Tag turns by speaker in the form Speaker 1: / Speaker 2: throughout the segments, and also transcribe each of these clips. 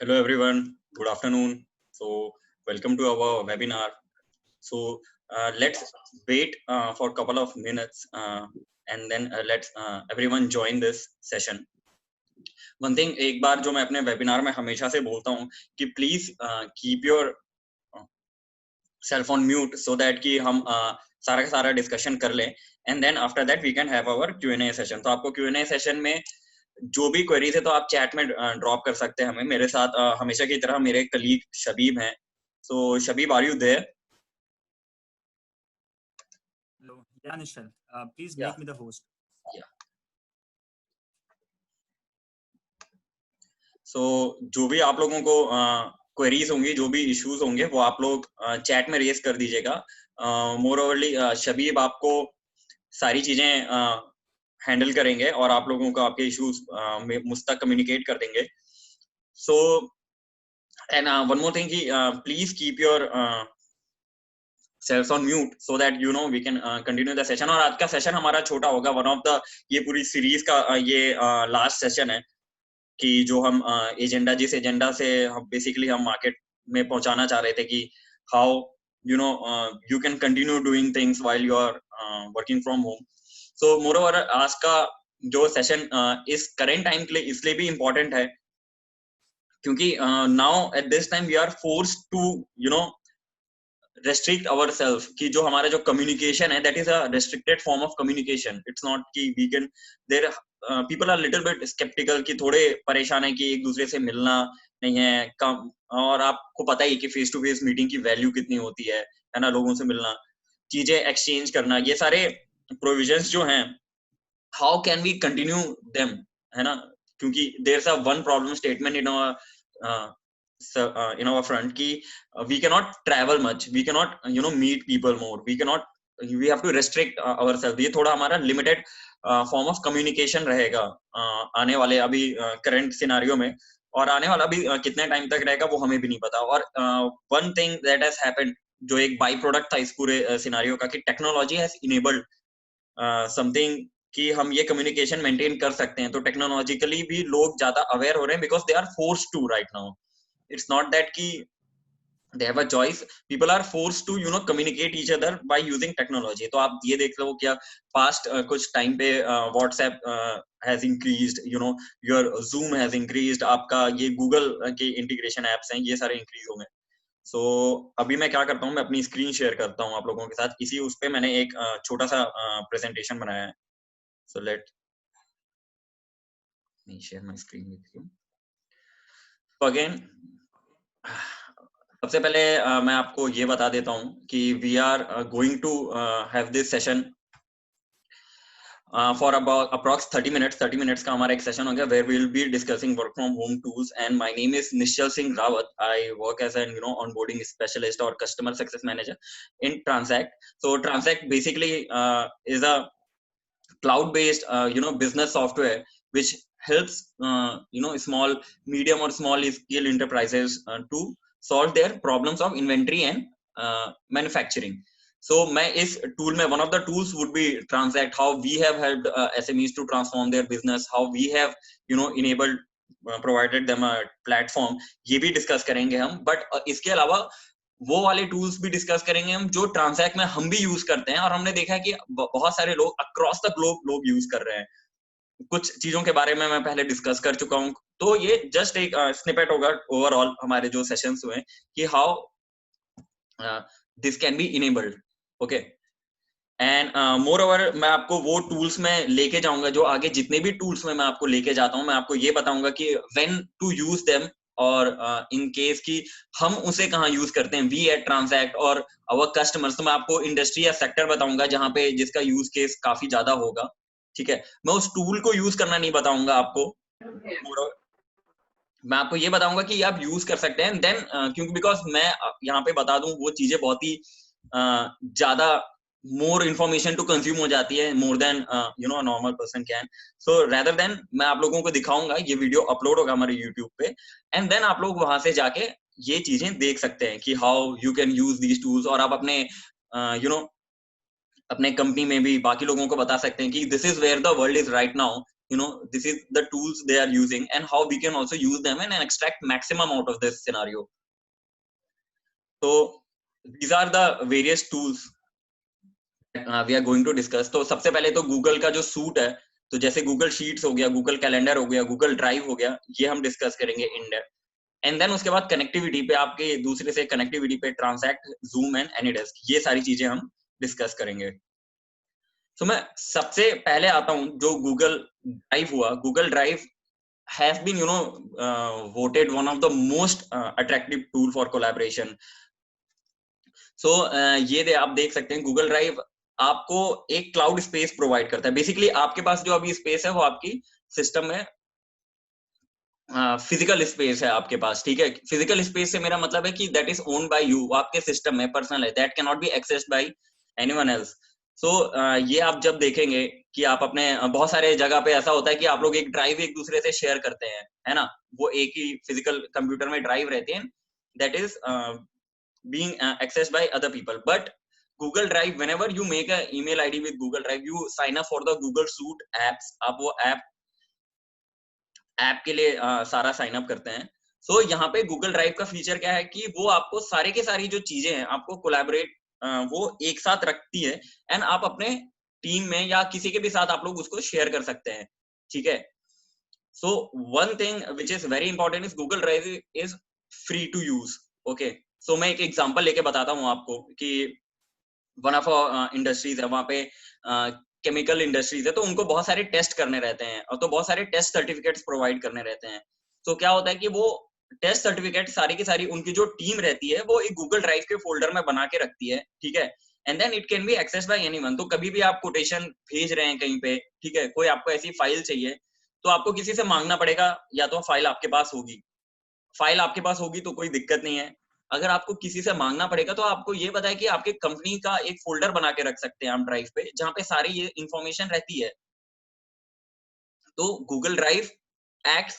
Speaker 1: Hello everyone, good afternoon. So welcome to our webinar. So let's wait for a couple of minutes and then let's everyone join this session. One thing एक बार जो मैं अपने webinar में हमेशा से बोलता हूँ कि please keep yourself on mute so that कि हम सारा का सारा डिस्कशन कर लें and then after that we can have our Q&A session. तो आपको Q&A सेशन में जो भी क्वेरीज है तो आप चैट में ड्रॉप कर सकते हैं हमें. मेरे साथ हमेशा की तरह मेरे कलीग शबीब हैं. So Shabib, are you there?
Speaker 2: Hello, yeah, Nishal. Please
Speaker 1: Yeah.
Speaker 2: make me the host.
Speaker 1: Yeah. So जो भी आप लोगों को क्वेरीज होंगी, जो भी इश्यूज होंगे वो आप लोग चैट में रेज कर दीजिएगा. मोर ओवरली शबीब आपको सारी चीजें हैंडल करेंगे और आप लोगों को आपके इश्यूज मुझ तक कम्युनिकेट कर देंगे. So and one more thing कि please keep yourself on mute so that you know we can continue the session. और आज का सेशन हमारा छोटा होगा. वन ऑफ द ये पूरी सीरीज का ये लास्ट सेशन है कि जो हम एजेंडा जिस एजेंडा से हम बेसिकली हम मार्केट में पहुंचाना चाह रहे थे कि how you know you can continue doing things while you are working from home. So moreover आज का जो सेशन इस करेंट टाइम के लिए इसलिए भी इम्पोर्टेंट है क्योंकि now at this time we are forced to you know restrict ourselves कि जो हमारा जो communication है that is a restricted form of communication. It's not कि we can there people are little bit skeptical कि थोड़े परेशान है कि एक दूसरे से मिलना नहीं है कम. और आपको पता ही कि फेस टू फेस मीटिंग की वैल्यू कितनी होती है ना, लोगों से मिलना, चीजें एक्सचेंज करना, ये सारे प्रोविजंस जो हैं how can we continue them, है ना. क्योंकि there is a one problem statement in our front ki we cannot travel much, we cannot meet people more, we have to restrict ourselves. ये थोड़ा हमारा limited form of communication रहेगा आने वाले अभी current scenario में. और आने वाला भी कितने टाइम तक रहेगा वो हमें भी नहीं पता. और one thing that has happened जो एक बाई प्रोडक्ट था इस पूरे सिनारियो का कि टेक्नोलॉजी हैज इनेबल्ड समथिंग कि हम ये कम्युनिकेशन मेंटेन कर सकते हैं. तो टेक्नोलॉजिकली भी लोग ज्यादा अवेयर हो रहे हैं because they are forced to right now. It's not that ki they have a choice, people are forced to communicate each other by using technology. तो आप ये देख लो क्या past कुछ time पे WhatsApp has increased, your Zoom has increased, आपका ये Google के integration apps हैं ये सारे increase हो गए. So अभी मैं क्या करता हूँ, मैं अपनी screen share करता हूँ आप लोगों के साथ. इसी उस पे मैंने एक छोटा सा presentation बनाया है. So let me share my screen with you. So again सबसे पहले मैं आपको ये बता देता हूँ कि we are going to have this session for about approx 30 minutes का हमारा एक सेशन होगा where we will be discussing work from home tools. And my name is Nishchal Singh Rawat. I work as an onboarding specialist और customer success manager in Transact. So Transact basically is a cloud based business software which helps small medium or small scale enterprises to solve their problems of inventory and manufacturing. So मैं इस tool में one of the tools would be Transact, how we have helped SMEs to transform their business, how we have enabled provided them a platform. ये भी discuss करेंगे हम. But इसके अलावा वो वाले टूल्स भी डिस्कस करेंगे हम जो ट्रांसैक्ट में हम भी यूज करते हैं और हमने देखा है कि बहुत सारे लोग अक्रॉस द ग्लोब लोग यूज कर रहे हैं. कुछ चीजों के बारे में मैं पहले डिस्कस कर चुका हूं. तो ये जस्ट एक स्निपेट होगा ओवरऑल हमारे जो सेशंस हुए कि how this can be enabled. Okay. And more over मैं आपको वो टूल्स में लेके जाऊंगा जो आगे जितने भी टूल्स में मैं आपको लेके जाता हूं मैं आपको ये बताऊंगा कि व्हेन टू यूज देम और इन केस की हम उसे कहाँ यूज करते हैं वी एट ट्रांसैक्ट और अवर कस्टमर्स. तो मैं आपको इंडस्ट्री या सेक्टर बताऊंगा जहां पे जिसका यूज केस काफी ज्यादा होगा. ठीक है. मैं उस टूल को यूज करना नहीं बताऊंगा आपको. मैं आपको ये बताऊंगा कि आप यूज कर सकते हैं. देन क्योंकि बिकॉज मैं यहाँ पे बता दूं वो चीजें बहुत ही ज्यादा मोर इन्फॉर्मेशन टू कंज्यूम हो जाती है more than normal person can. So rather than मैं आप लोगों को दिखाऊंगा. ये वीडियो अपलोड होगा हमारे यूट्यूब पे एंड देन आप लोग वहां से जाके ये चीजें देख सकते हैं कि how you can use these tools. और आप अपने अपने कंपनी में भी बाकी लोगों को बता सकते हैं कि this is where the world is right now this is the tools they are using and how we can also use them and extract maximum out of this scenario. So these are the various tools we are going to discuss. तो सबसे पहले तो Google का जो suit है, तो जैसे Google sheets हो गया, गूगल कैलेंडर हो गया, गूगल ड्राइव हो गया, ये हम डिस्कस करेंगे इन डेप्थ. एंड देन उसके बाद कनेक्टिविटी पे, आपके दूसरे से कनेक्टिविटी पे, ट्रांसैक्ट, जूम एंड एनीडेस्क, ये सारी चीजें हम डिस्कस करेंगे. तो मैं सबसे पहले आता हूं जो गूगल ड्राइव हुआ. Google drive has been voted one of the most attractive tool for collaboration. So ये आप देख सकते हैं, गूगल ड्राइव आपको एक क्लाउड स्पेस प्रोवाइड करता है. बेसिकली आपके पास जो अभी स्पेस है वो आपकी सिस्टम में फिजिकल स्पेस है आपके पास, ठीक है. फिजिकल स्पेस से मेरा मतलब है कि that is owned by you, आपके सिस्टम में पर्सनल है, that can not be accessed by anyone else. So ये आप जब देखेंगे कि आप अपने बहुत सारे जगह पे ऐसा होता है कि आप लोग एक ड्राइव एक दूसरे से शेयर करते हैं, है ना, वो एक ही फिजिकल कंप्यूटर में ड्राइव रहती है, that is being accessed by other people. But Google Drive, whenever you make a email ID with Google Drive, you sign up for the Google Suite apps. आप वो ऐप के लिए सारा sign up करते हैं. सो यहाँ पे गूगल ड्राइव का फीचर क्या है कि वो आपको सारे के सारी जो चीजें हैं आपको कोलैबोरेट वो एक साथ रखती है, एंड आप अपने टीम में या किसी के भी साथ आप लोग उसको शेयर कर सकते हैं, ठीक है. So one thing which is very important is Google Drive is free to use. Okay, so मैं एक एग्जांपल लेके बताता हूँ आपको कि वन ऑफ इंडस्ट्रीज है, वहां पे केमिकल इंडस्ट्रीज है, तो उनको बहुत सारे टेस्ट करने रहते हैं, और तो बहुत सारे टेस्ट सर्टिफिकेट्स प्रोवाइड करने रहते हैं. तो क्या होता है कि वो टेस्ट सर्टिफिकेट सारी की सारी उनकी जो टीम रहती है वो एक गूगल ड्राइव के फोल्डर में बना के रखती है, ठीक है. And then it can be access by anyone. तो कभी भी आप कोटेशन भेज रहे हैं कहीं पे, ठीक है, कोई आपको ऐसी फाइल चाहिए, तो आपको किसी से मांगना पड़ेगा, या तो फाइल आपके पास होगी, फाइल आपके पास होगी तो कोई दिक्कत नहीं है. अगर आपको किसी से मांगना पड़ेगा तो आपको ये पता है कि आपके कंपनी का एक फोल्डर बना के रख सकते हैं आप ड्राइव पे, जहां पे सारी ये इंफॉर्मेशन रहती है. तो Google drive acts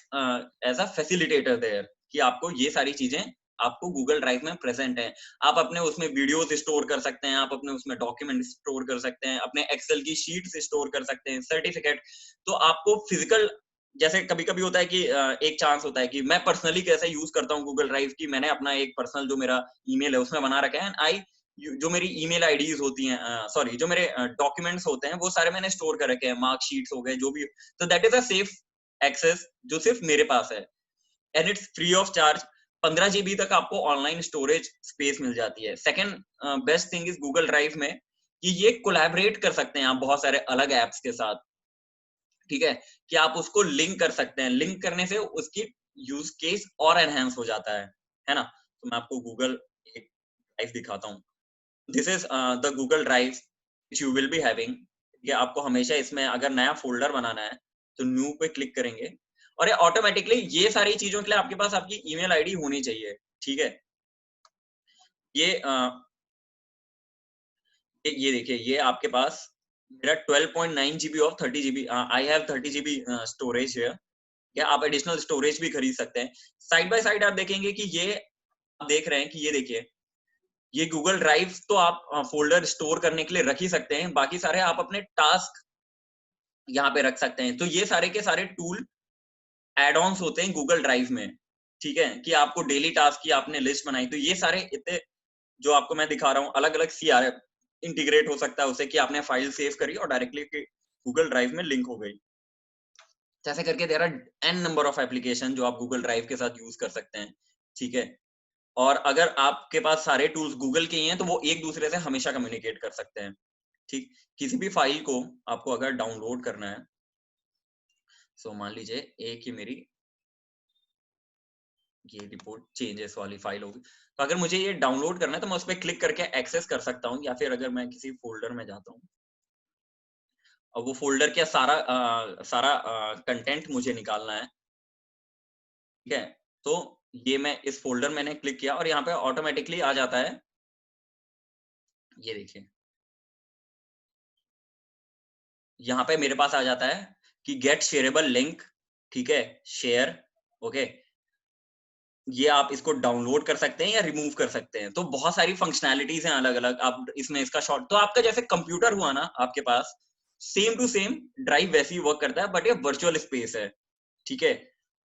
Speaker 1: as a facilitator there, कि आपको ये सारी चीजें आपको गूगल ड्राइव में प्रेजेंट है. आप अपने उसमें वीडियोस स्टोर कर सकते हैं, आप अपने उसमें डॉक्यूमेंट स्टोर कर सकते हैं, अपने एक्सेल की शीट्स स्टोर कर सकते हैं, सर्टिफिकेट. तो आपको फिजिकल, जैसे कभी कभी होता है कि एक चांस होता है कि मैं पर्सनली कैसे यूज करता हूँ गूगल ड्राइव की, मैंने अपना एक पर्सनल जो मेरा ईमेल है उसमें बना रखा है, एंड आई जो मेरी ईमेल आईडीज होती हैं, सॉरी जो मेरे डॉक्यूमेंट्स होते हैं वो सारे मैंने स्टोर कर रखे हैं, मार्कशीट्स हो गए जो भी. तो that is a safe access जो सिर्फ मेरे पास है, and it's free of charge. 15 GB तक आपको ऑनलाइन स्टोरेज स्पेस मिल जाती है. Second best thing is Google drive में कि ये कोलैबोरेट कर सकते हैं आप बहुत सारे अलग एप्स के साथ, ठीक है, कि आप उसको लिंक कर सकते हैं. लिंक करने से उसकी यूज केस और एनहेंस हो जाता है ना. तो मैं आपको गूगल एक ड्राइव दिखाता हूँ. This is the Google drive which you will be having. ये आपको हमेशा इसमें अगर नया फोल्डर बनाना है तो न्यू पे क्लिक करेंगे, और ये ऑटोमेटिकली ये सारी चीजों के लिए आपके पास आपकी ईमेल आईडी होनी चाहिए, ठीक है. ये ये देखिए, ये आपके पास मेरा 12.9 GB of 30 GB, I have 30 GB storage है, या आप एडिशनल स्टोरेज भी खरीद सकते हैं. साइड बाय साइड आप देखेंगे कि ये आप देख रहे हैं कि ये देखिए, ये गूगल ड्राइव तो आप फोल्डर स्टोर करने के लिए रख ही सकते हैं, बाकी सारे आप अपने टास्क यहाँ पे रख सकते हैं. तो ये सारे के सारे टूल एड ऑन्स होते हैं गूगल ड्राइव में, ठीक है, कि आपको डेली टास्क की आपने लिस्ट बनाई, तो ये सारे इतने जो आपको मैं दिखा रहा हूँ अलग अलग CRM इंटीग्रेट हो सकता है उसे, कि आपने फाइल सेव करी और डायरेक्टली गूगल ड्राइव में लिंक हो गई. जैसे करके there are n number of application जो आप गूगल ड्राइव के साथ यूज कर सकते हैं, ठीक है. और अगर आपके पास सारे टूल्स गूगल के ही हैं तो वो एक दूसरे से हमेशा कम्युनिकेट कर सकते हैं, ठीक. किसी भी फाइल को आपको अगर डाउनलोड करना है, सो मान लीजिए एक ही मेरी ये रिपोर्ट चेंजेस वाली फाइल होगी, तो अगर मुझे ये डाउनलोड करना है तो मैं उस पर क्लिक करके एक्सेस कर सकता हूँ, या फिर अगर मैं किसी फोल्डर में जाता हूँ और वो फोल्डर का सारा कंटेंट मुझे निकालना है, ठीक है, तो ये मैं इस फोल्डर मैंने क्लिक किया और यहाँ पे ऑटोमेटिकली आ जाता है. ये देखिए, यहाँ पे मेरे पास आ जाता है कि गेट शेयरेबल लिंक, ठीक है, शेयर. ओके, ये आप इसको डाउनलोड कर सकते हैं या रिमूव कर सकते हैं. तो बहुत सारी फंक्शनैलिटीज हैं अलग अलग. आप इसमें इसका शॉर्ट, तो आपका जैसे कंप्यूटर हुआ ना आपके पास, सेम टू सेम ड्राइव वैसे ही वर्क करता है, बट ये वर्चुअल स्पेस है, ठीक है।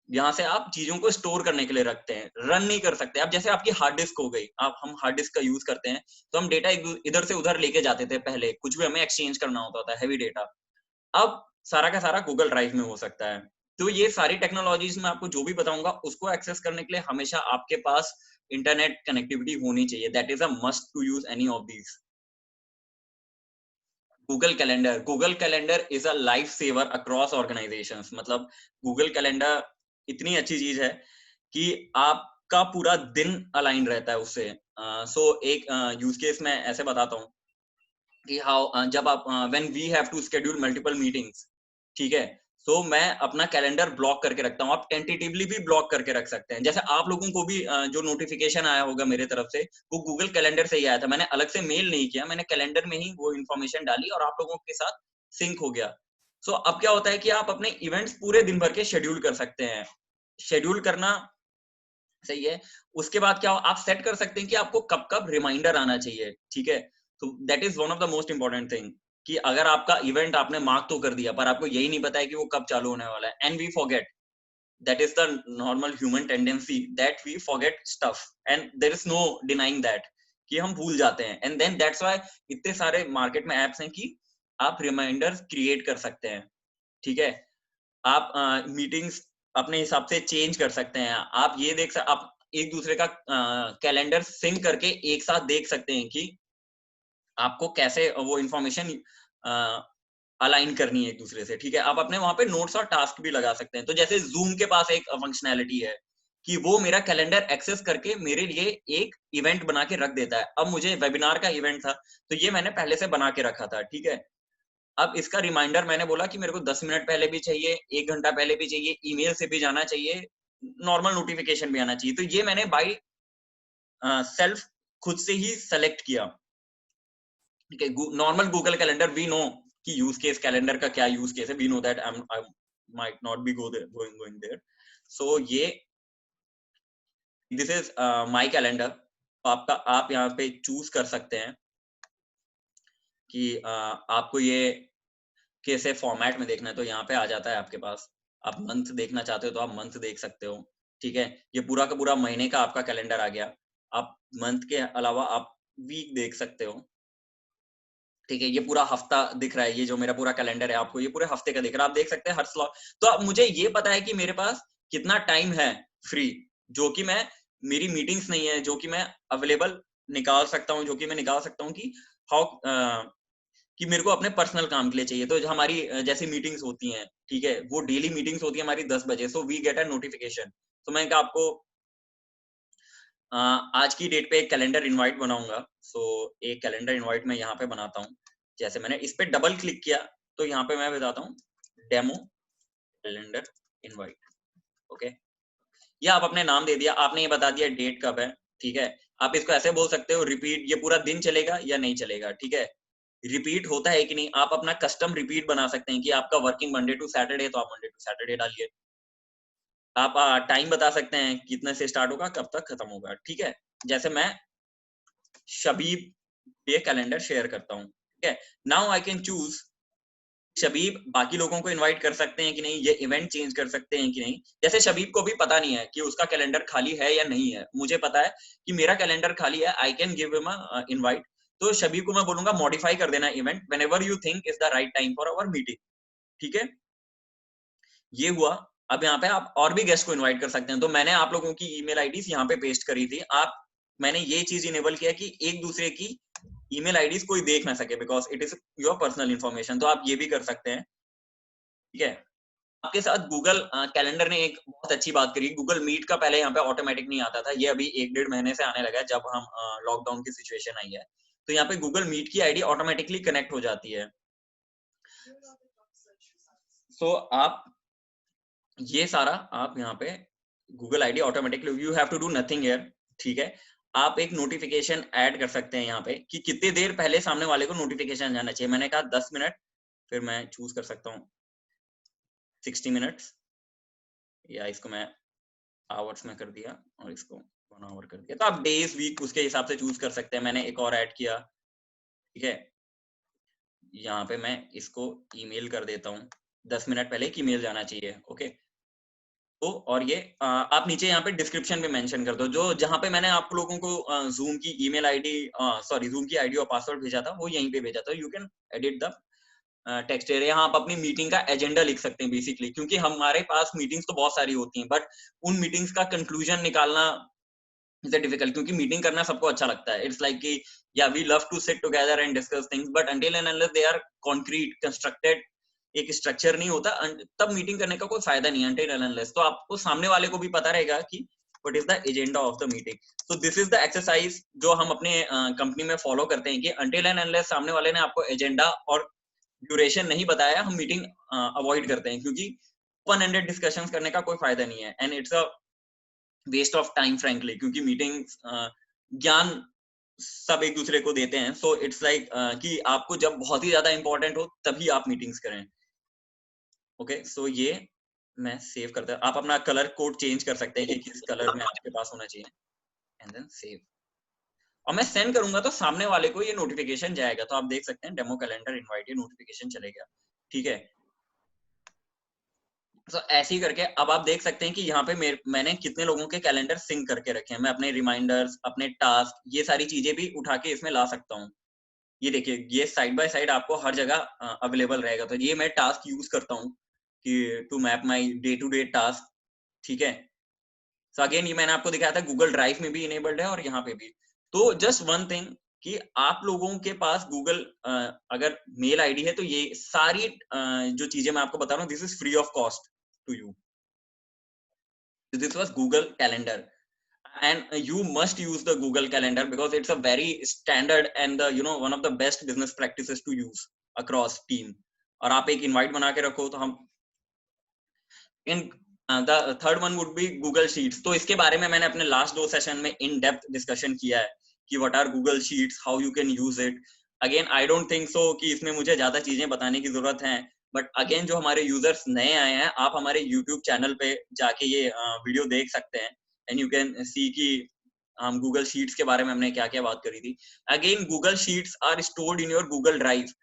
Speaker 1: यहाँ से आप चीजों को स्टोर करने के लिए रखते हैं, रन नहीं कर सकते। अब जैसे आपकी हार्ड डिस्क हो गई, आप हम हार्ड डिस्क का यूज करते हैं, तो हम डेटा इधर से उधर लेके जाते थे पहले, कुछ भी हमें एक्सचेंज करना होता था हैवी डेटा। अब सारा का सारा गूगल ड्राइव में हो सकता है। तो ये सारी टेक्नोलॉजीज में आपको जो भी बताऊंगा, उसको एक्सेस करने के लिए हमेशा आपके पास इंटरनेट कनेक्टिविटी होनी चाहिए। That is a must to use any of these. Google calendar is a life saver across organisations. मतलब गूगल कैलेंडर इतनी अच्छी चीज है कि आपका पूरा दिन अलाइन रहता है उससे। सो एक यूज केस में ऐसे बताता हूँ कि हाउ जब आप when we have to schedule multiple meetings, ठीक है, तो मैं अपना कैलेंडर ब्लॉक करके रखता हूँ। आप टेंटेटिवली भी ब्लॉक करके रख सकते हैं। जैसे आप लोगों को भी जो नोटिफिकेशन आया होगा मेरे तरफ से, वो गूगल कैलेंडर से ही आया था। मैंने अलग से मेल नहीं किया, मैंने कैलेंडर में ही वो इन्फॉर्मेशन डाली और आप लोगों के साथ सिंक हो गया। सो अब क्या होता है कि आप अपने इवेंट्स पूरे दिन भर के शेड्यूल कर सकते हैं। शेड्यूल करना सही है। उसके बाद क्या आप सेट कर सकते हैं कि आपको कब कब रिमाइंडर आना चाहिए, ठीक है। तो that is one of the most important thing, कि अगर आपका इवेंट आपने मार्क तो कर दिया, पर आपको यही नहीं पता है कि वो कब चालू होने वाला है, and we forget. That is the normal human tendency, that we forget stuff, and there is no denying that, कि हम भूल जाते हैं। एंड देन दैट्स व्हाई इतने सारे मार्केट में एप्स हैं कि आप रिमाइंडर्स क्रिएट कर सकते हैं, ठीक है। आप मीटिंग्स अपने हिसाब से चेंज कर सकते हैं। आप ये आप एक दूसरे का कैलेंडर सिंक करके एक साथ देख सकते हैं कि आपको कैसे वो इंफॉर्मेशन अलाइन करनी है एक दूसरे से, ठीक है। आप अपने वहां पे नोट्स और टास्क भी लगा सकते हैं। तो जैसे जूम के पास एक फंक्शनैलिटी है कि वो मेरा कैलेंडर एक्सेस करके मेरे लिए एक इवेंट बना के रख देता है। अब मुझे वेबिनार का इवेंट था, तो ये मैंने पहले से बना के रखा था, ठीक है। अब इसका रिमाइंडर मैंने बोला कि मेरे को 10 मिनट पहले भी चाहिए, 1 घंटा पहले भी चाहिए, ईमेल से भी जाना चाहिए, नॉर्मल नोटिफिकेशन भी आना चाहिए। तो ये मैंने बाय सेल्फ खुद से ही सेलेक्ट किया, ठीक है। Normal Google Calendar we know कि यूज केस कैलेंडर का क्या यूज केस है, we know that I might not be going there. So ये दिस इज माय कैलेंडर। आपका आप यहाँ पे चूज कर सकते हैं कि आपको ये कैसे फॉर्मेट में देखना है। तो यहाँ पे आ जाता है आपके पास। आप मंथ देखना चाहते हो तो आप मंथ देख सकते हो, ठीक है। ये पूरा का पूरा महीने का आपका कैलेंडर आ गया। आप मंथ के अलावा आप वीक देख सकते हो, ठीक है। ये पूरा हफ्ता दिख रहा है, ये जो मेरा पूरा कैलेंडर है आपको ये पूरे हफ्ते का दिख रहा है। आप देख सकते हैं हर स्लॉट। तो अब मुझे ये पता है कि मेरे पास कितना टाइम है फ्री, जो कि मैं मेरी मीटिंग्स नहीं है, जो कि मैं अवेलेबल निकाल सकता हूँ, जो कि मैं निकाल सकता हूँ कि हाउ कि मेरे को अपने पर्सनल काम के लिए चाहिए। तो जो हमारी जैसी मीटिंग्स होती हैं, ठीक है, वो डेली मीटिंग्स होती है हमारी 10 बजे। So we get a notification. तो मैं आपको आज की डेट पे एक कैलेंडर इनवाइट बनाऊंगा। सो एक कैलेंडर इनवाइट मैं यहाँ पे बनाता हूँ। जैसे मैंने इस पे डबल क्लिक किया, तो यहाँ पे मैं बताता हूँ डेमो कैलेंडर इनवाइट, ओके। या आप अपने नाम दे दिया, आपने ये बता दिया डेट कब है, ठीक है। आप इसको ऐसे बोल सकते हो रिपीट, ये पूरा दिन चलेगा या नहीं चलेगा, ठीक है। रिपीट होता है कि नहीं, आप अपना कस्टम रिपीट बना सकते हैं कि आपका वर्किंग मंडे टू सैटरडे, तो आप मंडे टू सैटरडे डालिए। आप टाइम बता सकते हैं कितने से स्टार्ट होगा, कब तक खत्म होगा, ठीक है। जैसे मैं शबीब ये कैलेंडर शेयर करता हूँ, ठीक है। Now I can choose Shabib बाकी लोगों को इनवाइट कर सकते हैं कि नहीं, ये इवेंट चेंज कर सकते हैं कि नहीं। जैसे शबीब को भी पता नहीं है कि उसका कैलेंडर खाली है या नहीं है, मुझे पता है कि मेरा कैलेंडर खाली है, I can give him a invite. तो शबीब को मैं बोलूंगा मॉडिफाई कर देना event whenever you think is the right time for our meeting, ठीक है। ये हुआ। अब यहाँ पे आप और भी गेस्ट को इनवाइट कर सकते हैं। तो मैंने आप लोगों की ईमेल आईडीज यहाँ पे पेस्ट करी थी। आप मैंने ये चीज इनेबल किया कि एक दूसरे की ईमेल आईडीज कोई देख ना सके, because it is your personal information. तो आप ये भी कर सकते हैं, ठीक है। आपके साथ गूगल कैलेंडर ने एक बहुत अच्छी बात करी। गूगल मीट का पहले यहाँ पे ऑटोमेटिक नहीं आता था, ये अभी 1-1.5 महीने से आने लगा है, जब हम लॉकडाउन की सिचुएशन आई है। तो यहाँ पे गूगल मीट की आईडी ऑटोमेटिकली कनेक्ट हो जाती है। सो आप ये सारा आप यहाँ पे Google ID automatically, you have to do nothing here, ठीक है। आप एक नोटिफिकेशन ऐड कर सकते हैं यहाँ पे कि कितनी देर पहले सामने वाले को नोटिफिकेशन जाना चाहिए। मैंने कहा 10 मिनट, फिर मैं चूज कर सकता हूँ 60 मिनट्स, या इसको मैं आवर्स में कर दिया और इसको 1 आवर कर दिया। तो आप डेज वीक उसके हिसाब से चूज कर सकते हैं। मैंने एक और ऐड किया, ठीक है। यहाँ पे मैं इसको ईमेल कर देता हूँ 10 मिनट पहले कि ईमेल जाना चाहिए। ओके, तो और ये आप नीचे यहाँ पे डिस्क्रिप्शन में मेंशन कर दो, जो जहाँ पे मैंने आप लोगों को जूम की ईमेल आईडी, सॉरी जूम की आईडी और पासवर्ड भेजा था, वो यहीं पे भेजा था। You can edit the text area. यहाँ आप अपनी मीटिंग का एजेंडा लिख सकते हैं बेसिकली, क्योंकि हमारे पास मीटिंग्स तो बहुत सारी होती हैं, बट उन मीटिंग्स का कंक्लूजन निकालना इज डिफिकल्ट, क्योंकि मीटिंग करना सबको अच्छा लगता है। इट्स लाइक कि या we love to sit together and discuss things, but until and unless they are concrete constructed, एक स्ट्रक्चर नहीं होता, तब मीटिंग करने का कोई फायदा नहीं है अंटिल एंड अनलेस। तो आपको सामने वाले को भी पता रहेगा कि what is the agenda of the meeting. So this is the exercise जो हम अपने कंपनी में फॉलो करते हैं कि अंटिल एंड अनलेस सामने वाले ने आपको एजेंडा और ड्यूरेशन नहीं बताया, हम मीटिंग अवॉइड करते हैं, क्योंकि ओपन एंडेड डिस्कशंस करने का कोई फायदा नहीं है, and it's a waste of time frankly, क्योंकि मीटिंग्स ज्ञान सब एक दूसरे को देते हैं। सो इट्स लाइक कि आपको जब बहुत ही ज्यादा इंपॉर्टेंट हो तभी आप मीटिंग्स करें। ओके, सो ये मैं सेव करता हूँ। आप अपना कलर कोड चेंज कर सकते हैं कि किस कलर में आपके पास होना चाहिए, एंड देन सेव। और मैं सेंड करूंगा तो सामने वाले को ये नोटिफिकेशन जाएगा, तो आप देख सकते हैं डेमो कैलेंडर इनवाइट, ये नोटिफिकेशन चलेगा। ठीक है, तो ऐसे ही करके अब आप देख सकते हैं कि यहाँ पे मैंने कितने लोगों के कैलेंडर सिंक करके रखे हैं। मैं अपने रिमाइंडर्स, अपने टास्क, ये सारी चीजें भी उठा के इसमें ला सकता हूँ। ये देखिए, ये साइड बाय साइड आपको हर जगह अवेलेबल रहेगा। तो ये मैं टास्क यूज करता हूँ कि to map my day to day task. ठीक है, सो अगेन ये मैंने आपको दिखाया था, गूगल ड्राइव में भी इनेबल्ड है और यहाँ पे भी। तो जस्ट वन थिंग कि आप लोगों के पास गूगल अगर मेल आईडी है, तो ये सारी जो चीजें मैं आपको बता रहा हूँ, this is free of cost to you. This was Google Calendar, and you must use the Google Calendar because it's a very standard and the one of the best business practices to use across team. और आप एक invite बना के रखो, तो हम in the third one would be Google Sheets. तो इसके बारे में मैंने अपने लास्ट 2 सेशन में इन डेप्थ डिस्कशन किया है कि what are Google sheets, how you can use it. Again I don't think so कि इसमें मुझे ज्यादा चीजें बताने की जरूरत है, बट अगेन जो हमारे यूजर्स नए आए हैं, आप हमारे यूट्यूब चैनल पे जाके ये वीडियो देख सकते हैं, एंड यू कैन सी कि हम गूगल शीट्स के बारे में हमने क्या क्या बात करी थी। Again Google sheets are stored in your Google drive.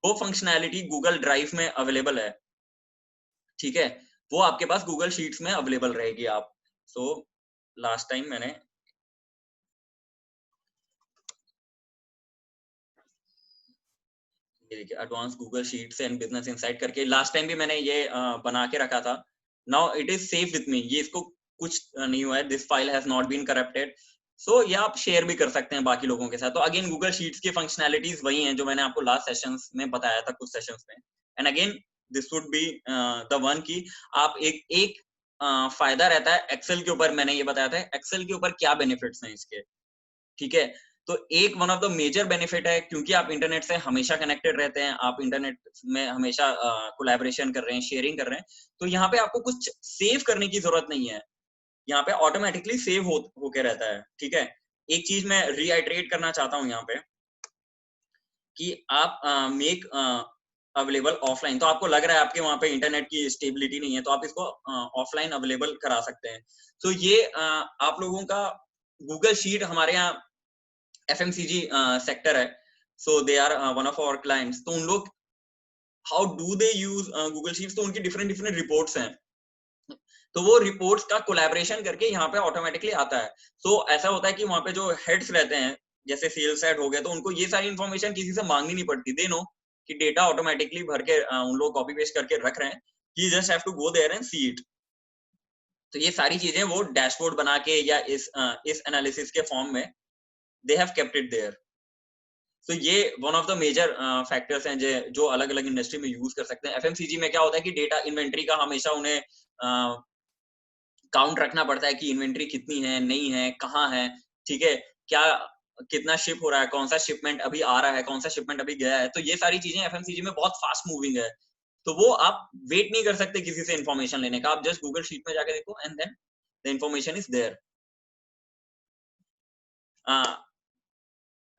Speaker 1: वो फंक्शनैलिटी गूगल ड्राइव में अवेलेबल है, ठीक है, वो आपके पास गूगल शीट्स में अवेलेबल रहेगी। आप सो लास्ट टाइम मैंने ये देखिए advance Google sheets and business insight करके लास्ट टाइम भी मैंने ये बना के रखा था। Now it is safe with me, ये इसको कुछ नहीं हुआ है, this file has not been corrupted. सो ये आप शेयर भी कर सकते हैं बाकी लोगों के साथ। तो अगेन गूगल शीट्स की फंक्शनैलिटीज वही हैं जो मैंने आपको लास्ट सेशंस में बताया था, कुछ सेशंस में। And again this would be the one की आप एक फायदा रहता है एक्सेल के ऊपर। मैंने ये बताया था एक्सेल के ऊपर क्या बेनिफिट्स हैं इसके, ठीक है। तो एक one of the major benefit है, क्योंकि आप इंटरनेट से हमेशा कनेक्टेड रहते हैं, आप इंटरनेट में हमेशा कोलैबोरेशन कर रहे हैं, शेयरिंग कर रहे हैं, तो यहाँ पे आपको कुछ सेव करने की जरूरत नहीं है, यहाँ पे ऑटोमेटिकली सेव होके रहता है। ठीक है, एक चीज मैं रीआइट्रेट करना चाहता हूँ यहाँ पे कि आप मेक अवेलेबल ऑफलाइन। तो आपको लग रहा है आपके वहां पे इंटरनेट की स्टेबिलिटी नहीं है, तो आप इसको ऑफलाइन अवेलेबल करा सकते हैं। तो ये आप लोगों का गूगल शीट हमारे यहाँ FMCG सेक्टर है, so they are one of our clients. तो उन लोग how do they use Google Sheets, तो उनकी डिफरेंट डिफरेंट रिपोर्ट्स हैं, तो वो रिपोर्ट्स का कोलैबोरेशन करके यहाँ पे ऑटोमेटिकली आता है। सो ऐसा होता है कि वहाँ पे जो हेड्स रहते हैं, जैसे सेल्स हेड हो गए, तो उनको ये सारी इन्फॉर्मेशन किसी से मांगनी नहीं पड़ती। दे नो कि डेटा ऑटोमेटिकली भर के उन लोग कॉपी पेस्ट करके रख रहे हैं, he just have to go there and see it. तो ये सारी चीजें वो डैशबोर्ड बना के या इस एनालिसिस के फॉर्म में they have kept it there. तो ये one of the major factors हैं जो अलग अलग इंडस्ट्री में यूज कर सकते हैं। एफएमसीजी में क्या होता है कि डेटा इन्वेंट्री का हमेशा उन्हें काउंट रखना पड़ता है कि इन्वेंट्री कितनी है, नहीं है, कहाँ है, ठीक है, क्या कितना शिप हो रहा है, कौन सा शिपमेंट अभी आ रहा है, कौन सा शिपमेंट अभी गया है। तो ये सारी चीजें एफएमसीजी में बहुत फास्ट मूविंग है, तो वो आप वेट नहीं कर सकते किसी से इन्फॉर्मेशन लेने का। आप जस्ट गूगल शीट में जाके देखो and then the information is there.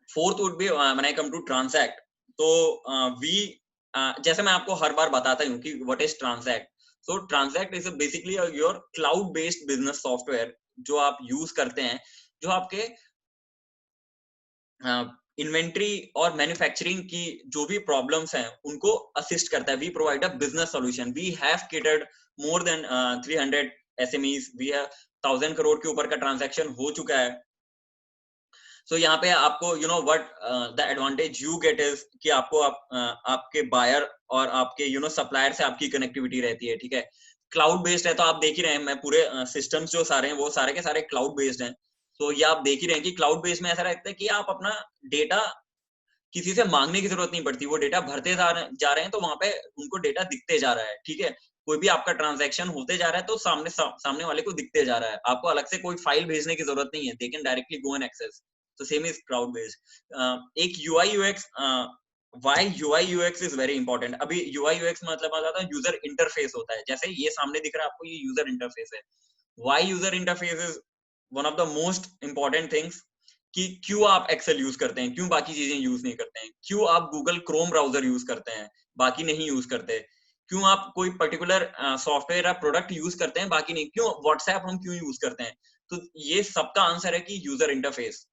Speaker 1: Fourth would be when I come to transact. तो वी जैसे मैं आपको हर बार बताता हूँ कि what is transact. So transact is basically your cloud based business software जो आप यूज करते हैं, जो आपके इन्वेंट्री और मैन्युफैक्चरिंग की जो भी प्रॉब्लम्स हैं उनको असिस्ट करता है. We provide a business solution. We have catered more than 300 SMEs. We have 1000 crore के ऊपर का ट्रांजैक्शन हो चुका है. सो यहाँ पे आपको you know what the advantage you get is कि आपको आपके बायर और आपके यू नो सप्लायर से आपकी कनेक्टिविटी रहती है. ठीक है, क्लाउड बेस्ड है तो आप देख ही रहे हैं, मैं पूरे सिस्टम्स जो सारे हैं वो सारे के सारे क्लाउड बेस्ड हैं. तो ये आप देख ही रहे हैं कि क्लाउड बेस्ड में ऐसा रहता है कि आप अपना डेटा किसी से मांगने की जरूरत नहीं पड़ती. वो डेटा भरते जा रहे हैं तो वहां पे उनको डेटा दिखते जा रहा है. ठीक है, कोई भी आपका ट्रांजैक्शन होते जा रहा है तो सामने वाले को दिखते जा रहा है. आपको अलग से कोई फाइल भेजने की जरूरत नहीं है. They can directly go and access. तो सेम इज क्लाउड बेस्ड. एक UI UX, why UI UX is very important. अभी UI UX मतलब आ जाता है यूजर इंटरफेस होता है. जैसे ये सामने दिख रहा है आपको, ये यूजर इंटरफेस है. Why user interface is one of the most important things. कि क्यों आप एक्सेल यूज करते हैं, क्यों बाकी चीजें यूज नहीं करते हैं, क्यों आप गूगल क्रोम ब्राउजर यूज करते हैं बाकी नहीं यूज करते, क्यों आप कोई पर्टिकुलर सॉफ्टवेयर या प्रोडक्ट यूज करते हैं बाकी नहीं, क्यों व्हाट्सएप हम क्यों यूज करते हैं. तो ये सबका आंसर है कि user interface.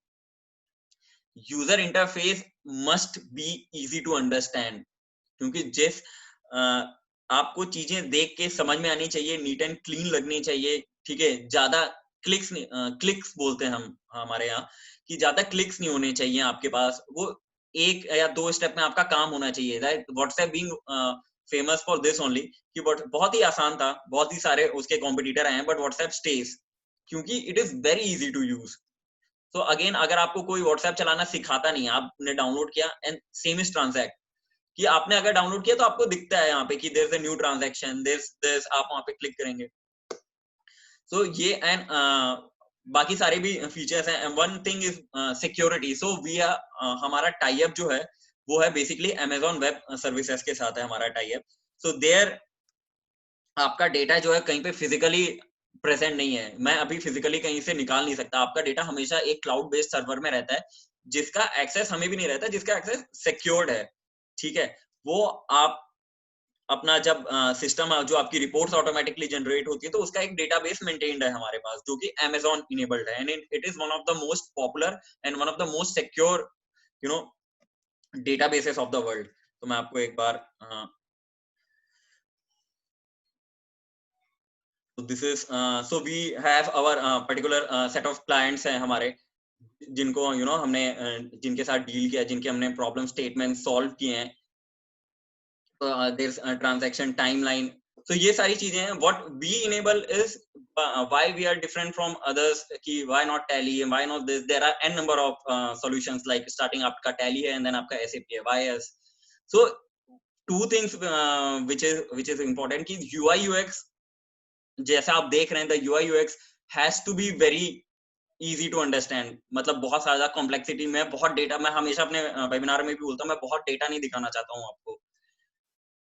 Speaker 1: User interface must be easy to understand. क्योंकि जिस आपको चीजें देख के समझ में आनी चाहिए, नीट एंड क्लीन लगनी चाहिए. ठीक है, ज्यादा क्लिक्स बोलते हैं हम हमारे यहाँ, कि ज्यादा क्लिक्स नहीं होने चाहिए आपके पास. वो 1 या 2 स्टेप में आपका काम होना चाहिए. WhatsApp being famous for this only कि बहुत ही आसान था, बहुत ही सारे उसके कॉम्पिटिटर आए हैं, बट व्हाट्सएप स्टेज क्योंकि it is very easy to use. तो अगेन अगर आपको कोई व्हाट्सएप चलाना सिखाता नहीं है, आपने डाउनलोड किया एंड सेम इज ट्रांजैक्ट, कि आपने अगर डाउनलोड किया तो आपको दिखता है यहाँ पे कि there is a new transaction, this आप वहां पे क्लिक करेंगे. सो ये एंड बाकी सारे भी फीचर्स हैं. One thing is security. So we हमारा टाई अप जो है वो है बेसिकली Amazon वेब सर्विसेज के साथ है हमारा टाई अप. सो देयर आपका डेटा जो है कहीं पे फिजिकली प्रेजेंट नहीं है. मैं अभी फिजिकली कहीं से निकाल नहीं सकता. आपका डेटा हमेशा एक क्लाउड बेस्ड सर्वर में रहता है, जिसका एक्सेस हमें भी नहीं रहता, जिसका एक्सेस सिक्योर्ड है. ठीक है, वो आप अपना जब सिस्टम जो आपकी रिपोर्ट्स ऑटोमेटिकली जनरेट होती है तो उसका एक डेटाबेस मेंटेन्ड है हमारे पास, जो कि Amazon इनेबल्ड है. And it is one of the most popular and one of the most secure you know databases of the world. तो मैं आपको एक बार this is so we have our particular set of clients हैं हमारे, जिनको हमने जिनके साथ डील किया, जिनके हमने प्रॉब्लम स्टेटमेंट सॉल्व किए हैं. there's a transaction timeline. So ये सारी चीजें हैं. What we enable is why we are different from others, कि why not Tally and why not this. There are n number of solutions, like starting आपका Tally है and then आपका SAP है. Why is so two things which is important कि UI UX जैसा आप देख रहे हैं, the UI UX has to be very easy to understand. मतलब बहुत ज्यादा कॉम्प्लेक्सिटी में, बहुत डेटा, मैं हमेशा अपने वेबिनार में भी बोलता हूँ, मैं बहुत डेटा नहीं दिखाना चाहता हूँ आपको.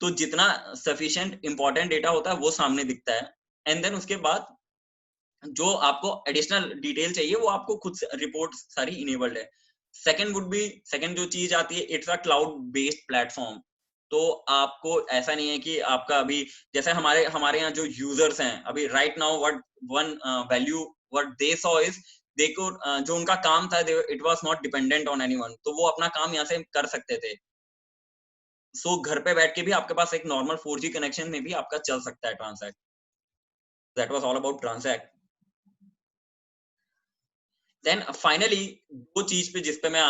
Speaker 1: तो जितना सफिशिएंट इंपॉर्टेंट डेटा होता है वो सामने दिखता है. एंड देन उसके बाद जो आपको एडिशनल डिटेल चाहिए वो आपको खुद से रिपोर्ट सारी इनेबल्ड है. सेकंड जो चीज आती है, it's a cloud based platform. तो आपको ऐसा नहीं है कि आपका अभी जैसे हमारे यहाँ जो यूजर्स हैं अभी right now, what one value what they saw is, देखो जो उनका काम था, it was not dependent on anyone. तो वो अपना काम यहाँ से कर सकते थे. सो घर पे बैठ के भी आपके पास एक नॉर्मल 4G कनेक्शन में भी आपका चल सकता है transact. That was all about transact. Then finally दो चीज पे जिस पे मैं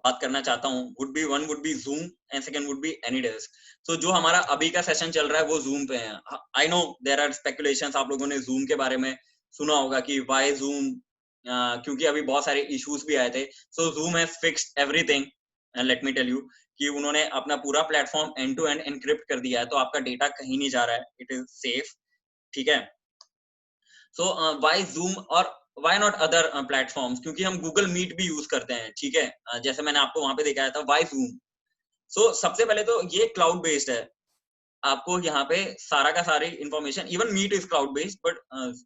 Speaker 1: बात करना चाहता हूँ, one would be Zoom and second would be AnyDesk. सो जो हमारा अभी का सेशन चल रहा है वो Zoom पे है. I know there are speculations, आप लोगों ने Zoom के बारे में सुना होगा कि व्हाई Zoom, क्योंकि अभी बहुत सारे इश्यूज भी आए थे. So Zoom has fixed everything and let me tell you कि उन्होंने अपना पूरा platform end to end encrypt कर दिया है, तो आपका डेटा कहीं नहीं जा रहा है, इट इज सेफ. ठीक है. सो व्हाई Zoom और व्हाई नॉट अदर प्लेटफॉर्म्स, क्योंकि हम गूगल मीट भी यूज करते हैं. ठीक है, जैसे मैंने आपको वहां पे दिखाया था व्हाई Zoom. सो सबसे पहले तो ये क्लाउड बेस्ड है. आपको यहाँ पे सारा का सारी information, even meet is cloud based, but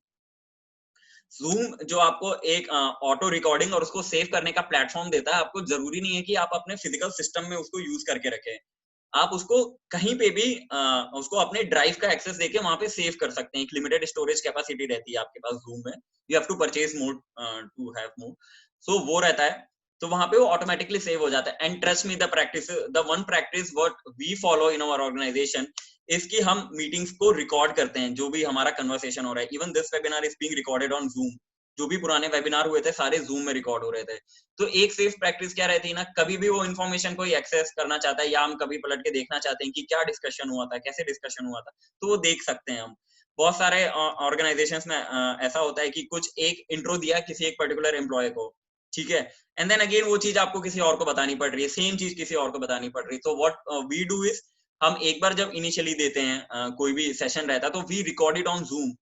Speaker 1: Zoom जो आपको एक ऑटो रिकॉर्डिंग और उसको सेव करने का प्लेटफॉर्म देता है. आपको जरूरी नहीं है कि आप अपने फिजिकल सिस्टम में उसको यूज करके रखें. आप उसको कहीं पे भी उसको अपने ड्राइव का एक्सेस देके वहां पे सेव कर सकते हैं. एक लिमिटेड स्टोरेज कैपेसिटी रहती है आपके पास Zoom में. You have to purchase more to have more. So वो रहता है. तो वहां पे वो ऑटोमेटिकली सेव हो जाता है। And trust me, the one practice what we follow in our organization is कि हम मीटिंग्स को रिकॉर्ड करते हैं, जो भी हमारा कन्वर्सेशन हो रहा है। Even this webinar is being recorded on zoom. जो भी पुराने वेबिनार हुए थे सारे जूम में रिकॉर्ड हो रहे थे। तो एक सेफ प्रैक्टिस क्या रहती है ना, कभी भी वो इन्फॉर्मेशन कोई एक्सेस करना चाहता है या हम कभी पलट के देखना चाहते हैं कि क्या डिस्कशन हुआ था, कैसे डिस्कशन हुआ था, तो वो देख सकते हैं हम। बहुत सारे ऑर्गेनाइजेशंस में ऐसा होता है कि कुछ एक इंट्रो दिया किसी एक पर्टिकुलर एम्प्लॉय को, ठीक है, एंड देन अगेन वो चीज आपको किसी और को बतानी पड़ रही है, सेम चीज किसी और को बतानी पड़ रही है। तो व्हाट वी डू इज, हम एक बार जब इनिशियली देते हैं कोई भी सेशन रहता है, तो we record it on Zoom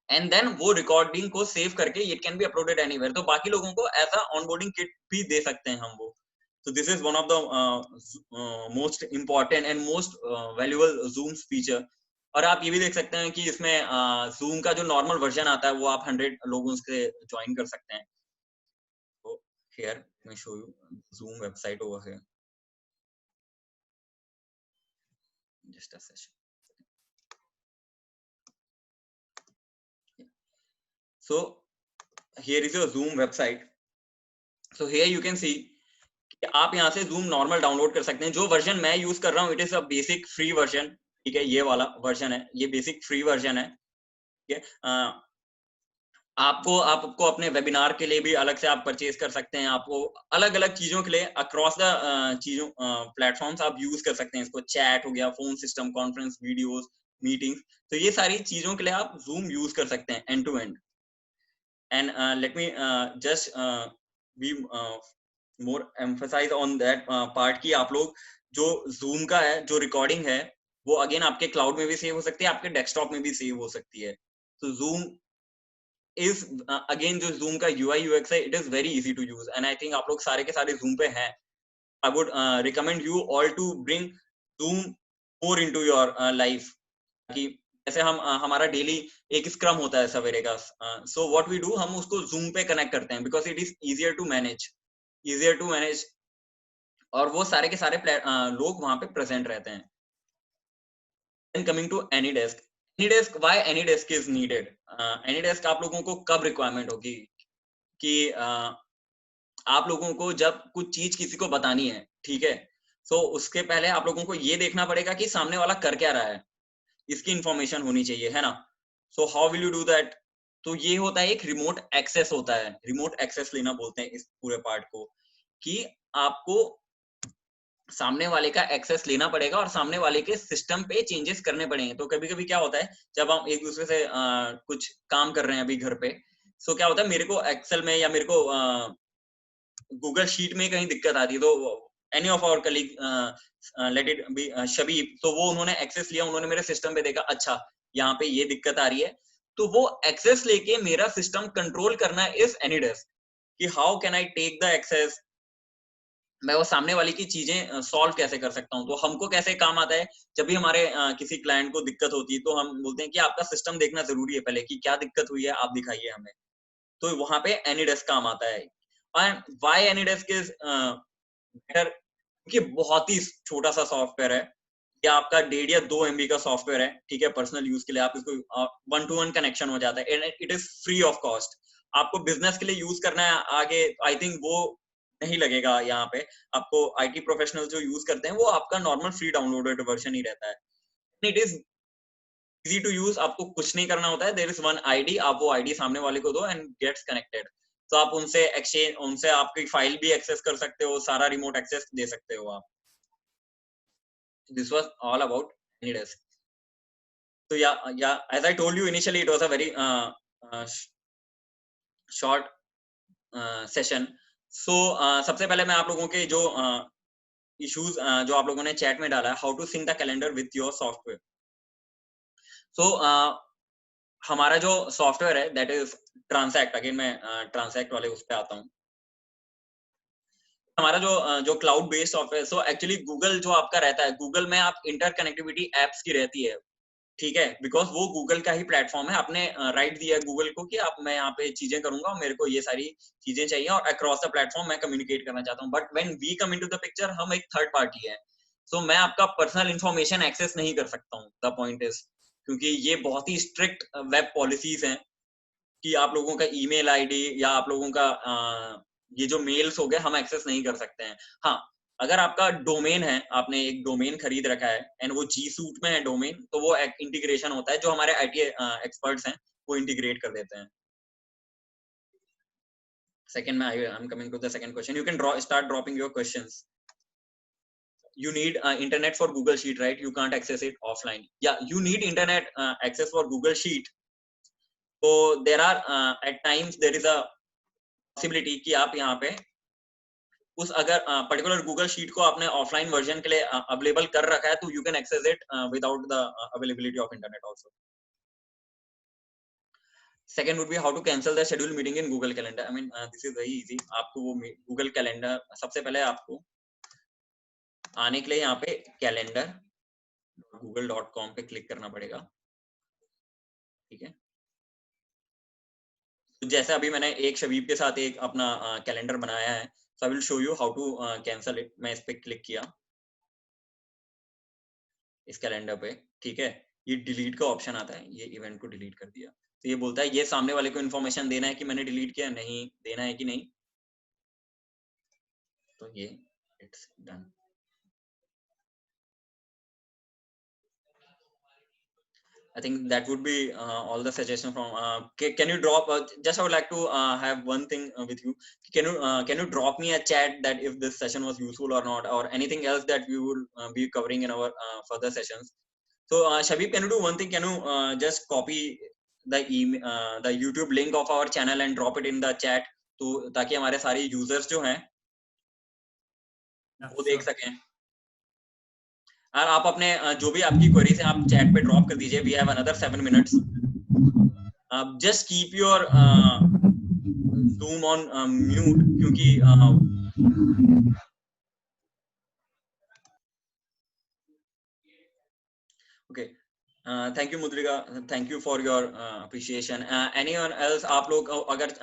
Speaker 1: and then वो रिकॉर्डिंग को सेव करके it can be uploaded anywhere. तो बाकी लोगों को एज अ ऑनबोर्डिंग किट भी दे सकते हैं हम वो। तो this is one of the most important and most valuable zoom feature. और आप ये भी देख सकते हैं कि इसमें जूम का जो नॉर्मल वर्जन आता है वो आप 100 लोगों से ज्वाइन कर सकते हैं। तो here let me show you Zoom website over here. Just a session. So here is your Zoom website. So here you can see कि आप यहाँ से Zoom नॉर्मल डाउनलोड कर सकते हैं। जो वर्जन मैं यूज कर रहा हूँ it is a basic free version, ठीक है, ये वाला वर्जन है, ये बेसिक फ्री वर्जन है, ठीक है। आपको अपने वेबिनार के लिए भी अलग से आप परचेज कर सकते हैं। आपको अलग अलग चीजों के लिए अक्रॉस द चीजों प्लेटफॉर्म्स आप यूज कर सकते हैं इसको। चैट हो गया, phone system, conference, videos, meetings, तो ये सारी चीजों के लिए आप जूम यूज कर सकते हैं end to end. And let me just be more emphasize on that part की आप लोग जो जूम का है जो रिकॉर्डिंग है वो अगेन आपके क्लाउड में भी सेव हो सकती है, आपके डेस्कटॉप में भी सेव हो सकती है। तो जूम is again जो Zoom का UI UX है, it is very easy to use and I think आप लोग सारे के सारे Zoom पे हैं। I would recommend you all to bring Zoom more into your life। कि जैसे हम हमारा डेली एक स्क्रम होता है सवेरे का, so what we do, हम उसको Zoom पे कनेक्ट करते हैं because it is easier to manage और वो सारे के सारे लोग वहां पे प्रेजेंट रहते हैं। Then coming to AnyDesk, why AnyDesk is needed? AnyDesk आप लोगों को कब रिक्वायरमेंट होगी कि आप लोगों को जब कुछ चीज किसी को बतानी है, ठीक है, सो उसके पहले आप लोगों को ये देखना पड़ेगा कि सामने वाला कर क्या रहा है, इसकी इंफॉर्मेशन होनी चाहिए, है ना। So how will you do that? तो ये होता है एक रिमोट एक्सेस होता है, रिमोट एक्सेस लेना बोलते हैं इस पूरे पार्ट को, कि आपको सामने वाले का एक्सेस लेना पड़ेगा और सामने वाले के सिस्टम पे चेंजेस करने पड़ेंगे। तो कभी कभी क्या होता है जब हम एक दूसरे से कुछ काम कर रहे हैं अभी घर पे, सो क्या होता है मेरे को एक्सेल में या मेरे को गूगल शीट में कहीं दिक्कत आती है, तो any of our colleague, let it be Shabib, तो वो उन्होंने एक्सेस लिया, उन्होंने मेरे सिस्टम पे देखा, अच्छा यहाँ पे ये दिक्कत आ रही है, तो वो एक्सेस लेके मेरा सिस्टम कंट्रोल करना इज एनीडेस्क, कि how can I take the access, मैं वो सामने वाले की चीजें सॉल्व कैसे कर सकता हूँ। तो हमको कैसे काम आता है, जब भी हमारे किसी क्लाइंट को दिक्कत होती है तो हम बोलते हैं कि आपका सिस्टम देखना जरूरी है पहले, कि क्या दिक्कत हुई है आप दिखाइए हमें। तो वहां पे एनीडेस्क काम आता है। And why AnyDesk is better, क्योंकि बहुत ही छोटा सा सॉफ्टवेयर है, या आपका 1.5 या 2 MB का सॉफ्टवेयर है, ठीक है, पर्सनल यूज के लिए आप इसको 1-to-1 कनेक्शन हो जाता है, it is free of cost. आपको बिजनेस के लिए यूज करना है आगे, आई थिंक वो नहीं लगेगा यहाँ पे। आपको IT प्रोफेशनल जो यूज करते हैं वो आपका नॉर्मल फ्री डाउनलोडेड वर्जन ही रहता है। It is easy to use, आपको कुछ नहीं करना होता है, देयर इज वन ID, आप वो ID सामने वाले को दो एंड गेट्स कनेक्टेड। तो आप उनसे एक्सचेंज, उनसे आपकी फाइल भी एक्सेस कर सकते हो, सारा रिमोट एक्सेस दे सकते हो आप। This was all about AnyDesk. So yeah, as I told you initially, it was a very short session. So सबसे पहले मैं आप लोगों के जो इश्यूज जो आप लोगों ने चैट में डाला है, how to sync the calendar with your software. So हमारा जो सॉफ्टवेयर है दैट इज ट्रांसैक्ट। अगेन मैं ट्रांसैक्ट वाले उस पे आता हूँ। हमारा जो cloud based software, so actually Google जो आपका रहता है, गूगल में आप इंटरकनेक्टिविटी एप्स की रहती है, ठीक है, बिकॉज वो गूगल का ही प्लेटफॉर्म है। आपने राइट दिया है गूगल को कि आप, मैं यहाँ पे चीजें करूंगा और मेरे को ये सारी चीजें चाहिए और अक्रॉस द प्लेटफॉर्म मैं कम्युनिकेट करना चाहता हूँ। But when we come into the picture, हम एक थर्ड पार्टी है, सो मैं आपका पर्सनल इंफॉर्मेशन एक्सेस नहीं कर सकता हूँ। द पॉइंट इज, क्योंकि ये बहुत ही स्ट्रिक्ट वेब पॉलिसीज हैं कि आप लोगों का ईमेल आईडी या आप लोगों का ये जो मेल्स हो गए हम एक्सेस नहीं कर सकते हैं। हाँ, अगर आपका डोमेन है, आपने एक डोमेन खरीद रखा है एंड वो जी सूट में है डोमेन, तो वो एक इंटीग्रेशन होता है जो हमारे आईटी एक्सपर्ट्स हैं वो इंटीग्रेट कर देते हैं। Second, I'm coming to the second question. You can start dropping your questions. You need internet for Google Sheet, right? You can't access it offline. Yeah, you need internet access for Google Sheet. So there are at times there is a possibility कि आप यहाँ पे उस अगर particular Google sheet को आपने offline version के लिए अवेलेबल कर रखा है तो you can access it without the availability of internet also. Second would be how to cancel the scheduled meeting in Google Calendar. I mean, this is very easy. आपको वो Google Calendar सबसे पहले आपको आने के लिए यहाँ पे कैलेंडर google.com पे क्लिक करना पड़ेगा. ठीक है, तो जैसे अभी मैंने एक शबीब के साथ एक अपना कैलेंडर बनाया है, so I will show you how to cancel it. मैं इस पे क्लिक किया इस कैलेंडर पे. ठीक है, ये डिलीट का ऑप्शन आता है, ये इवेंट को डिलीट कर दिया तो ये बोलता है ये सामने वाले को इन्फॉर्मेशन देना है कि मैंने डिलीट किया, नहीं देना है कि नहीं, तो ये it's done. I think that would be all the suggestion from. Can you drop? Just I would like to have one thing with you. Can you drop me a chat that if this session was useful or not, or anything else that we will be covering in our further sessions. So Shabib, can you do one thing? Can you just copy the email, the YouTube link of our channel and drop it in the chat, तो ताकि हमारे सारे users जो हैं वो देख सकें. और आप अपने जो भी आपकी क्वेरीज हैं आप चैट पे ड्रॉप कर दीजिए. We have another 7 minutes. Just keep your Zoom on mute क्योंकि okay. Thank you Mudrika, thank you for your appreciation. Anyone else, आप लोग अगर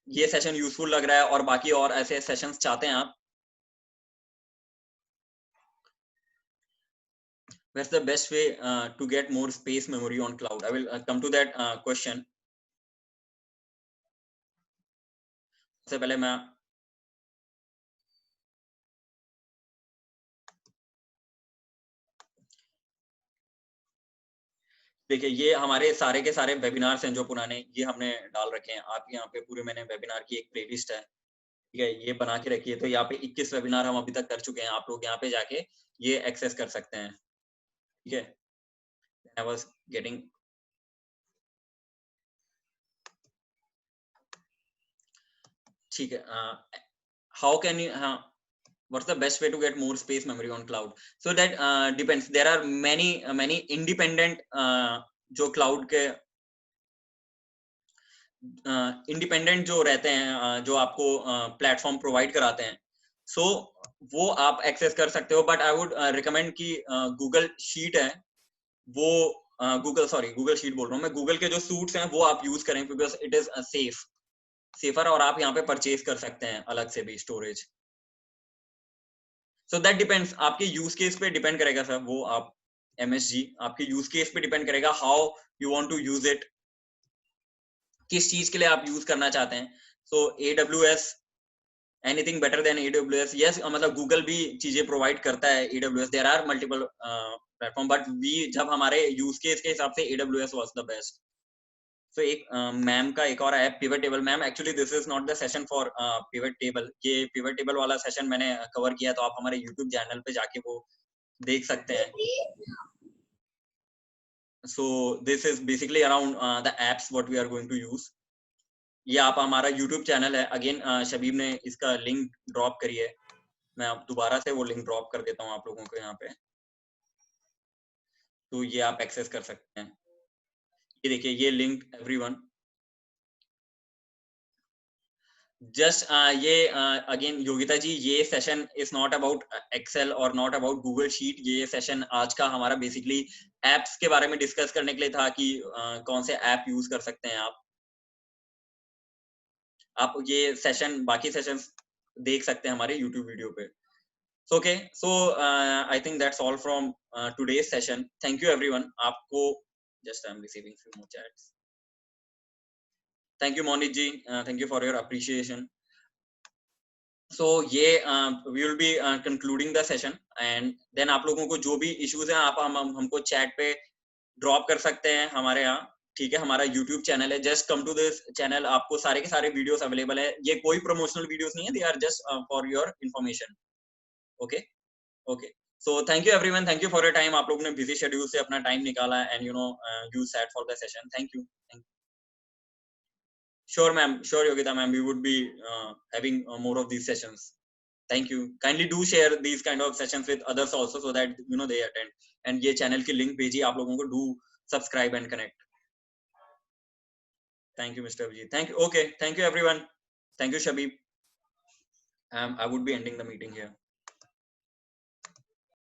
Speaker 1: ये सेशन यूजफुल लग रहा है और बाकी और ऐसे सेशंस चाहते हैं आप, what's the best way to get more space memory on cloud? I will come to that question. सबसे पहले मैं देखिए ये हमारे सारे के सारे वेबिनार्स हैं जो पुराने, ये हमने डाल रखे हैं. आप यहाँ पे पूरे मैंने वेबिनार की एक प्लेलिस्ट है, ठीक है, ये बना के रखिए. तो यहाँ पे 21 वेबिनार हम अभी तक कर चुके हैं. आप लोग यहाँ पे जाके ये एक्सेस कर सकते हैं. ठीक है, I was getting ठीक है. How can you what's the best way to get more space memory on cloud? So that depends. There are many independent जो cloud के इंडिपेंडेंट जो रहते हैं, जो आपको प्लेटफॉर्म प्रोवाइड कराते हैं, सो वो आप एक्सेस कर सकते हो. बट आई वुड रिकमेंड कि गूगल शीट है वो गूगल शीट बोल रहा हूँ मैं, गूगल के जो सूट्स हैं वो आप यूज करें बिकॉज इट इज सेफर और आप यहाँ पे परचेज कर सकते हैं अलग से भी स्टोरेज. सो दैट डिपेंड्स, आपके यूज केस पे डिपेंड करेगा सर. वो आप MSG आपके यूज केस पे डिपेंड करेगा how you want to use it, किस चीज के लिए आप यूज करना चाहते हैं. So AWS, anything better than AWS. Yes, मतलब गूगल भी चीजें प्रोवाइड करता है AWS. There are multiple platform but we जब हमारे यूज केस के हिसाब से AWS वाज द बेस्ट. सो एक मैम का एक और है pivot table. Ma'am actually this is not the session for pivot table. ये पिवट टेबल वाला सेशन मैंने कवर किया, तो आप हमारे यूट्यूब चैनल पे जाके वो देख सकते हैं. So this is basically around the apps what we are going to use. ये आप हमारा YouTube चैनल है. अगेन शबीब ने इसका लिंक ड्रॉप करी है, मैं अब दोबारा से वो लिंक ड्रॉप कर देता हूँ आप लोगों को यहाँ पे, तो ये आप एक्सेस कर सकते हैं. ये देखिए ये लिंक एवरीवन. जस्ट ये अगेन योगिता जी, ये session is not about Excel और नॉट अबाउट गूगल शीट. ये सेशन आज का हमारा बेसिकली एप्स के बारे में डिस्कस करने के लिए था कि कौन से ऐप यूज कर सकते हैं आप. आप ये सेशन बाकी सेशंस देख सकते हैं हमारे YouTube वीडियो पे. Okay, so I think that's all from today's session. Thank you everyone. आपको just I'm receiving few more chats. Thank you Monique ji. Thank you for your appreciation. So ये we will be concluding the session and then आप लोगों को जो भी issues हैं आप हमको चैट पे ड्रॉप कर सकते हैं हमारे यहाँ, ठीक है। हमारा YouTube चैनल है, just come to this channel, आपको सारे के सारे वीडियोस अवेलेबल है। ये कोई प्रमोशनल वीडियोस नहीं है, they are just for your information. Okay okay, so thank you everyone, thank you for your time. आप लोगों ने बिजी शेड्यूल से अपना टाइम निकाला and you sat for the session. Thank you. Sure ma'am, sure Yogita ma'am, we would be having more of these sessions. Thank you. Kindly do share these kind of sessions with others also so that they attend. And ये channel की link भेजिए आप लोगों को, do subscribe and connect. Thank you, Mr. Abhijit. Thank you. Okay. Thank you, everyone. Thank you, Shabib. I would be ending the meeting here.